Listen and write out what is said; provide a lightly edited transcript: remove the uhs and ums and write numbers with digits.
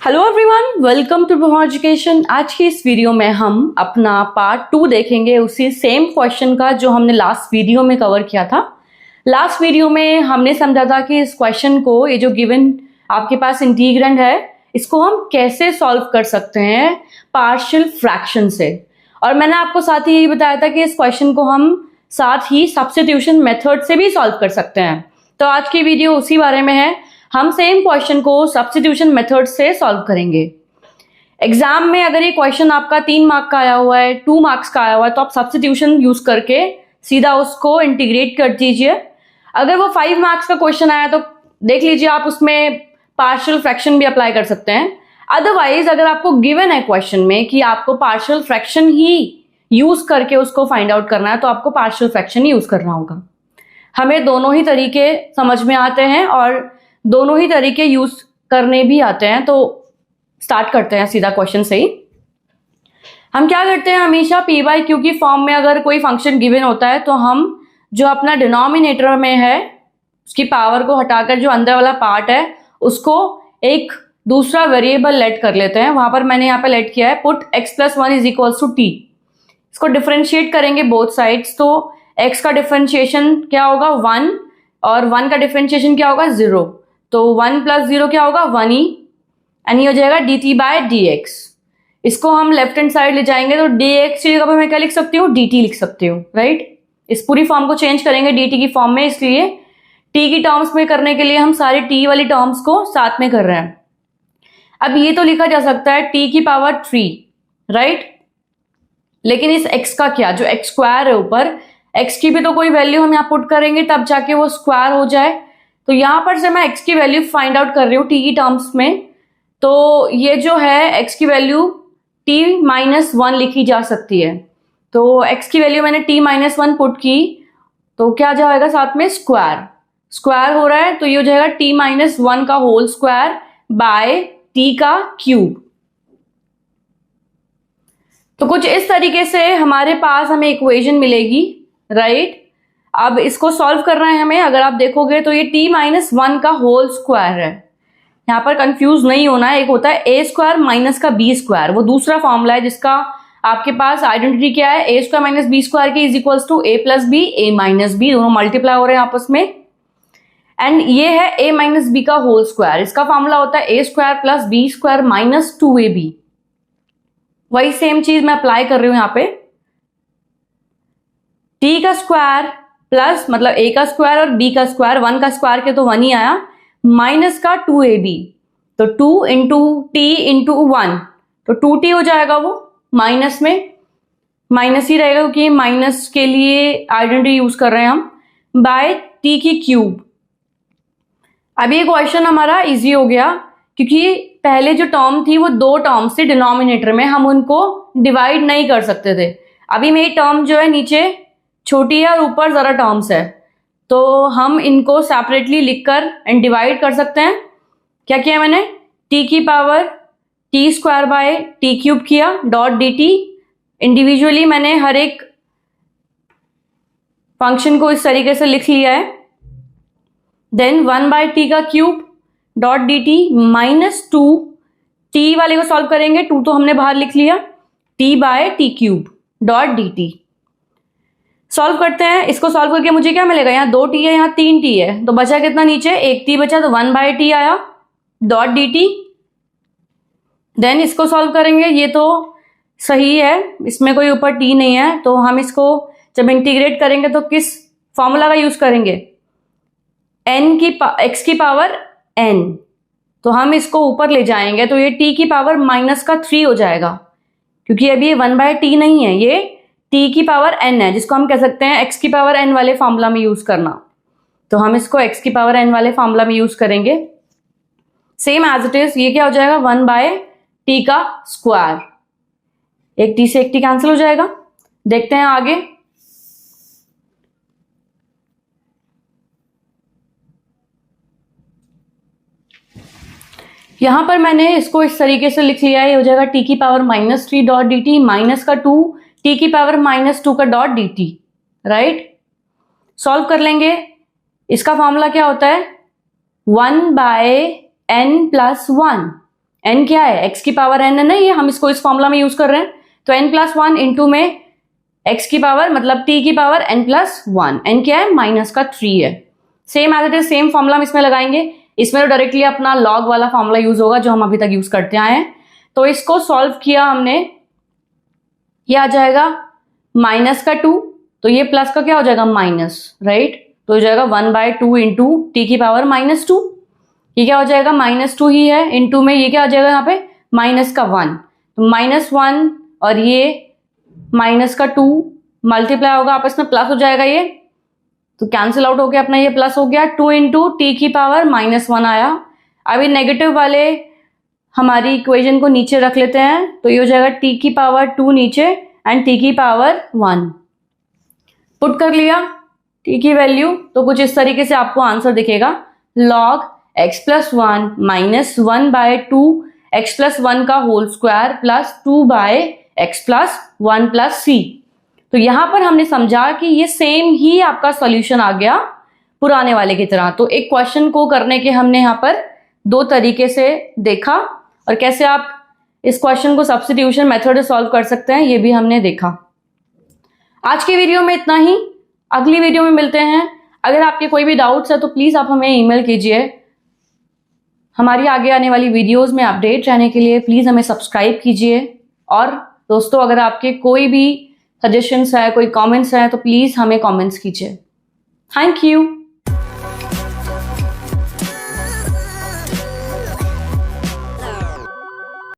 Hello everyone, welcome to Brahma Education. आज की इस वीडियो में हम अपना पार्ट 2 देखेंगे उसी सेम क्वेश्चन का जो हमने लास्ट वीडियो में कवर किया था। लास्ट वीडियो में हमने समझा था कि इस क्वेश्चन को, ये जो गिवन आपके पास इंटीग्रेंड है, इसको हम कैसे सॉल्व कर सकते हैं पार्शियल फ्रैक्शन से। और मैंने आपको साथ ही यही बताया था कि इस क्वेश्चन को हम साथ ही सब्स्टिट्यूशन मेथड से भी सॉल्व कर सकते हैं। तो आज की वीडियो उसी बारे में है। हम सेम क्वेश्चन को सब्स्टिट्यूशन मेथड से सॉल्व करेंगे। एग्जाम में अगर ये क्वेश्चन आपका 3 मार्क का आया हुआ है, 2 मार्क्स का आया हुआ है, तो आप सब्स्टिट्यूशन यूज करके सीधा उसको इंटीग्रेट कर दीजिए। अगर वो 5 मार्क्स का क्वेश्चन आया तो देख लीजिए, आप उसमें पार्शियल फ्रैक्शन भी अप्लाई कर सकते हैं। अदरवाइज अगर आपको गिवन है क्वेश्चन में कि आपको पार्शियल फ्रैक्शन ही यूज करके उसको फाइंड आउट करना है, तो आपको पार्शियल फ्रैक्शन ही यूज करना होगा। हमें दोनों ही तरीके समझ में आते हैं और दोनों ही तरीके यूज करने भी आते हैं। तो स्टार्ट करते हैं सीधा क्वेश्चन से ही। हम क्या करते हैं, हमेशा पी बाई क्यू की फॉर्म में अगर कोई फंक्शन गिवन होता है तो हम जो अपना डिनोमिनेटर में है उसकी पावर को हटाकर जो अंदर वाला पार्ट है उसको एक दूसरा वेरिएबल लेट कर लेते हैं। वहां पर मैंने यहाँ पे लेट किया है पुट x + 1 = t। इसको डिफरेंशिएट करेंगे बोथ साइड्स, तो x का डिफरेंशिएशन क्या होगा 1 और 1 का डिफरेंशिएशन क्या होगा 0। तो 1 + 0 क्या होगा 1 ही, एंड ये हो जाएगा dt/dx। इसको हम लेफ्ट हैंड साइड ले जाएंगे तो dx की जगह पे मैं क्या लिख सकती हूँ, dt लिख सकती हूँ, राइट। इस पूरी फॉर्म को चेंज करेंगे dt की फॉर्म में, इसलिए t की टर्म्स में करने के लिए हम सारी t वाली टर्म्स को साथ में कर रहे हैं। अब ये तो लिखा जा सकता है t⁻3, राइट। लेकिन इस x का क्या, जो x² है ऊपर, x की भी तो कोई वैल्यू हम यहाँ पुट करेंगे तब जाके वो स्क्वायर हो जाए। तो यहां पर से मैं x की वैल्यू फाइंड आउट कर रही हूँ t की टर्म्स में। तो ये जो है x की वैल्यू t-1 लिखी जा सकती है। तो x की वैल्यू मैंने t-1 पुट की, तो क्या जाएगा साथ में स्क्वायर हो रहा है, तो ये हो जाएगा t-1 का होल स्क्वायर बाय t का क्यूब। तो कुछ इस तरीके से हमारे पास हमें इक्वेशन मिलेगी, राइट। अब इसको सॉल्व करना है हमें। अगर आप देखोगे तो ये t-1 का होल स्क्वायर है। यहाँ पर कंफ्यूज नहीं होना है। एक होता है a² माइनस का b², वो दूसरा फॉर्मूला है जिसका आपके पास आइडेंटिटी क्या है, a² माइनस b² की = a + b, a - b, दोनों मल्टीप्लाई हो रहे हैं आपस में। एंड ये है a - b का होल स्क्वायर। इसका फॉर्मूला होता है a² + b² - 2ab। वही सेम चीज मैं अप्लाई कर रही हूं यहाँ पे। t का स्क्वायर प्लस मतलब a का स्क्वायर और b का स्क्वायर, 1 का स्क्वायर के तो 1 ही आया, माइनस का 2ab, तो 2 × t × 1, तो 2t हो जाएगा। वो माइनस में माइनस ही रहेगा क्योंकि माइनस के लिए आइडेंटिटी यूज कर रहे हैं हम, बाय t की क्यूब। अब ये क्वेश्चन हमारा इजी हो गया क्योंकि पहले जो टर्म थी वो 2 टर्म्स थी डिनोमिनेटर में, हम उनको डिवाइड नहीं कर सकते थे। अभी मेरी टर्म जो है नीचे छोटी है और ऊपर जरा टर्म्स है, तो हम इनको सेपरेटली लिखकर एंड डिवाइड कर सकते हैं। क्या किया मैंने, t की पावर t² / किया डॉट dt। इंडिविजुअली मैंने हर एक फंक्शन को इस तरीके से लिख लिया है। देन 1/t का क्यूब डॉट dt -2, t वाले को सॉल्व करेंगे, 2 तो हमने बाहर लिख लिया, t/t³ डॉट dt। सॉल्व करते हैं। इसको सॉल्व करके मुझे क्या मिलेगा, यहाँ 2t है, यहाँ 3t है, तो बचा कितना नीचे, 1t बचा, तो 1/t आया डॉट dt। देन इसको सॉल्व करेंगे, ये तो सही है, इसमें कोई ऊपर t नहीं है, तो हम इसको जब इंटीग्रेट करेंगे तो किस फॉर्मूला का यूज करेंगे, x की पावर n। तो हम इसको ऊपर ले जाएंगे तो ये t की पावर -3 हो जाएगा, क्योंकि अभी ये 1/t नहीं है, ये t की पावर n है, जिसको हम कह सकते हैं x की पावर n वाले फॉर्मूला में यूज करना। तो हम इसको x की पावर n वाले फॉर्मूला में यूज करेंगे, सेम एज इट इज। ये क्या हो जाएगा, 1/t का स्क्वायर, एक t से एक t कैंसिल हो जाएगा। देखते हैं आगे। यहां पर मैंने इसको इस तरीके से लिख लिया है, ये हो जाएगा t की पावर -3 डॉट dt माइनस का 2 t की पावर -2 का डॉट dt, राइट। सॉल्व कर लेंगे। इसका फॉर्मूला क्या होता है, 1/n + 1, n क्या है, x की पावर n है ना, ये हम इसको इस फॉर्मूला में यूज कर रहे हैं। तो n+1 इंटू में x की पावर मतलब t की पावर n+1, n क्या है -3 है। Same as it is same formula हम इसमें लगाएंगे। इसमें तो डायरेक्टली अपना लॉग वाला फॉर्मूला यूज होगा जो हम अभी तक यूज करते आए हैं। तो इसको सॉल्व किया हमने, ये आ जाएगा -2, तो ये प्लस का क्या हो जाएगा माइनस, राइट। तो हो जाएगा 1/2 इंटू टी की पावर -2, ये क्या हो जाएगा -2 ही है, इंटू में ये क्या आ जाएगा यहाँ पे -1, तो -1 और ये -2 मल्टीप्लाई होगा आपस में, प्लस हो जाएगा ये, तो कैंसिल आउट हो गया अपना, ये प्लस हो गया। 2 इंटू टी की पावर -1 आया। अभी नेगेटिव वाले हमारी इक्वेशन को नीचे रख लेते हैं, तो ये हो जाएगा टी की पावर 2 नीचे एंड टी की पावर 1 पुट कर लिया टी की वैल्यू, तो कुछ इस तरीके से आपको आंसर दिखेगा, log x+1 -1/2 x+1 का whole square plus 2/x+1 plus c। तो यहां पर हमने समझा कि ये सेम ही आपका सॉल्यूशन आ गया पुराने वाले की तरह। तो एक क्वेश्चन को करने के हमने यहाँ पर 2 तरीके से देखा, और कैसे आप इस क्वेश्चन को सब्स्टिट्यूशन मेथड से सॉल्व कर सकते हैं ये भी हमने देखा। आज की वीडियो में इतना ही, अगली वीडियो में मिलते हैं। अगर आपके कोई भी डाउट्स है तो प्लीज आप हमें ईमेल कीजिए। हमारी आगे आने वाली वीडियोस में अपडेट रहने के लिए प्लीज हमें सब्सक्राइब कीजिए। और दोस्तों, अगर आपके कोई भी सजेशंस है, कोई कमेंट्स है, तो प्लीज हमें कमेंट्स कीजिए। Thank you.